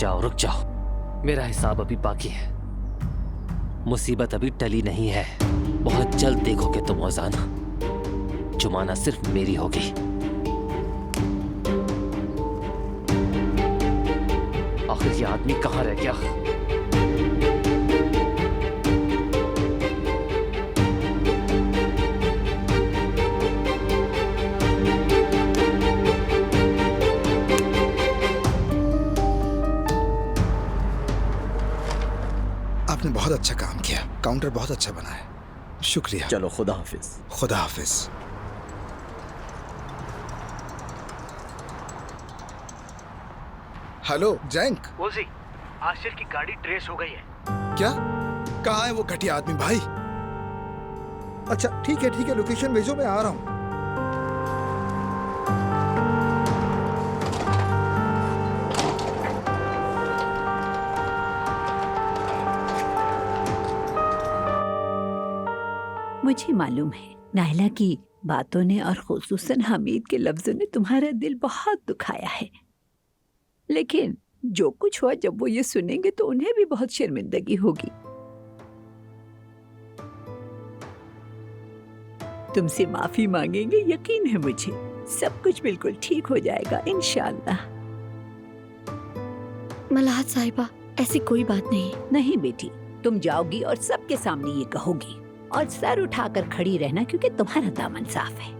रुक जाओ, मेरा हिसाब अभी बाकी है। मुसीबत अभी टली नहीं है। बहुत जल्द देखोगे तुम ओजाना, जुमाना सिर्फ मेरी होगी। आखिर ये आदमी कहाँ रह गया? आपने बहुत अच्छा काम किया, काउंटर बहुत अच्छा बना है, शुक्रिया। चलो खुदा हाफिज। खुदा हाफिज। हेलो जैंक। ओजी, आशिर की गाड़ी ट्रेस हो गई है। क्या? कहाँ है वो घटिया आदमी भाई? अच्छा ठीक है, लोकेशन भेजो, मैं आ रहा हूँ। मुझे मालूम है नायला की बातों ने और खुसूसन हमीद के लफ्जों ने तुम्हारा दिल बहुत दुखाया है, लेकिन जो कुछ हुआ जब वो ये सुनेंगे तो उन्हें भी बहुत शर्मिंदगी होगी। तुमसे माफी मांगेंगे, यकीन है मुझे। सब कुछ बिल्कुल ठीक हो जाएगा इंशाअल्लाह। मलाहत साहिबा, ऐसी कोई बात नहीं। नहीं बेटी, तुम जाओगी और सबके सामने ये कहोगी और सर उठाकर खड़ी रहना, क्योंकि तुम्हारा दामन साफ है।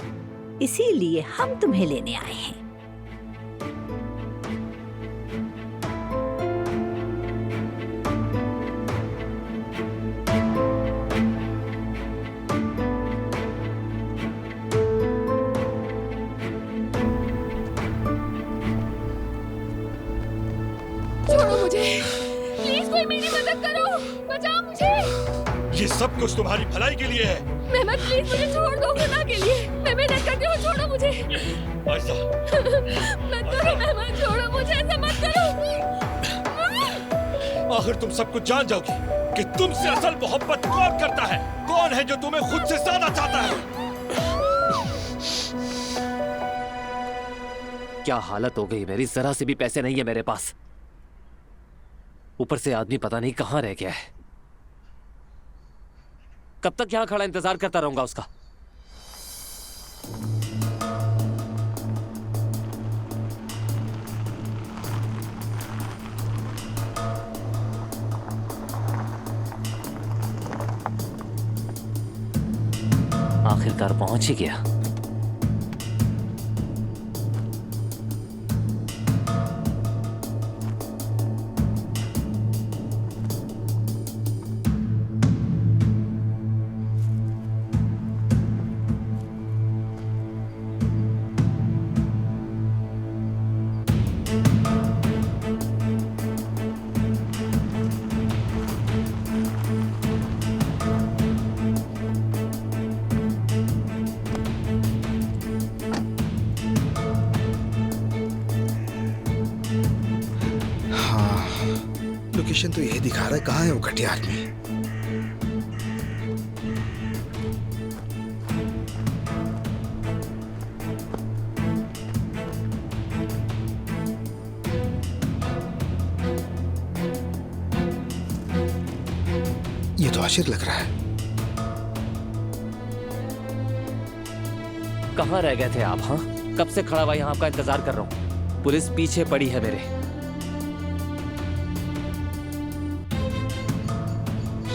इसीलिए हम तुम्हें लेने आए हैं। छोड़ो मुझे, प्लीज कोई मेरी मदद करो, बचाओ मुझे। ये सब कुछ तुम्हारी भलाई के लिए है। मेहमत प्लीज मुझे छोड़ दो, गुनाह के लिए मैं मेहनत करती हूँ, छोड़ो मुझे। आयशा, मत करो मेहमत, छोड़ो मुझे, ऐसा मत करो। आखिर तुम सब कुछ जान जाओगी कि तुमसे असल मोहब्बत कौन करता है, कौन है जो तुम्हें खुद से ज्यादा चाहता है। क्या हालत हो गई मेरी, जरा से भी पैसे नहीं है मेरे पास। ऊपर से आदमी पता नहीं कहां रह गया है। कब तक यहां खड़ा इंतजार करता रहूंगा उसका? आखिरकार पहुंच ही गया। लोकेशन तो यही दिखा रहा है, कहाँ है वो घटिया आदमी? ये तो आशिर लग रहा है। कहां रह गए थे आप? हाँ, कब से खड़ा हुआ यहां आपका इंतजार कर रहा हूं। पुलिस पीछे पड़ी है मेरे।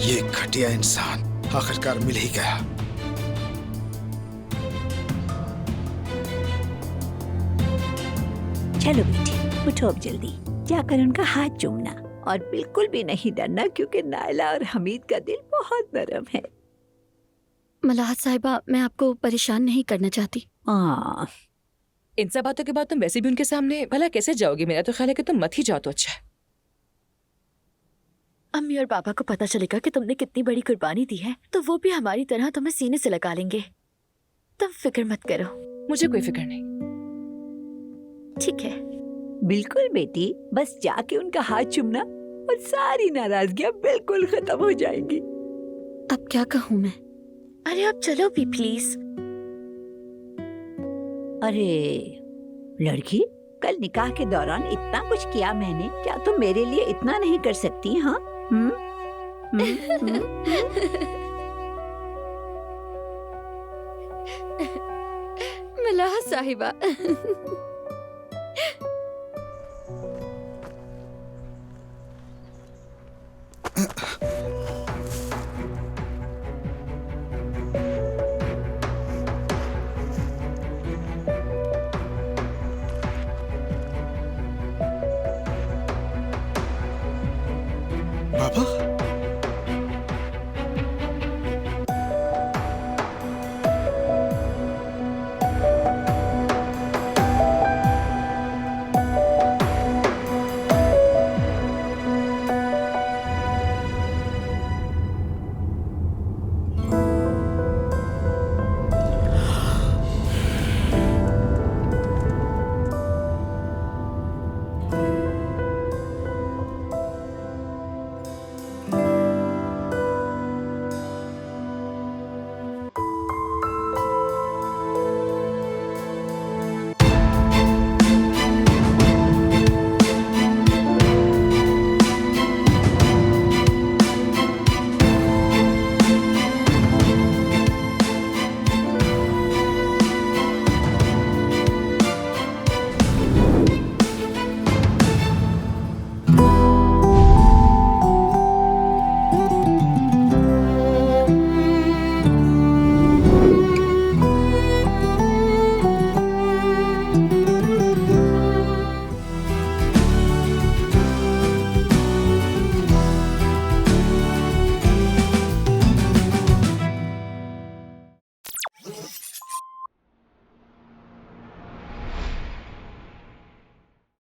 ये घटिया इंसान आखिरकार मिल ही गया। चलो बेटी, उठो अब जल्दी, जाकर उनका हाथ चूमना और बिल्कुल भी नहीं डरना, क्योंकि नायला और हमीद का दिल बहुत नरम है। मलाहत साहिबा, मैं आपको परेशान नहीं करना चाहती। इन सब बातों के बाद तुम वैसे भी उनके सामने भला कैसे जाओगी? मेरा तो ख्याल है कि तुम मत ही जाओ तो अच्छा है। अम्मी और पापा को पता चलेगा कि तुमने कितनी बड़ी कुर्बानी दी है, तो वो भी हमारी तरह तुम्हें सीने से लगा लेंगे। तुम फिक्र मत करो। मुझे कोई फिक्र नहीं। ठीक है। बिल्कुल बेटी, बस जाके उनका हाथ चूमना और सारी नाराजगियां बिल्कुल खत्म हो जाएंगी। अब क्या कहूँ मैं? अरे अब चलो भी प्लीज। अरे लड़की, कल निकाह के दौरान इतना कुछ किया मैंने, क्या तुम मेरे लिए इतना नहीं कर सकती? हाँ मलाह साहिबा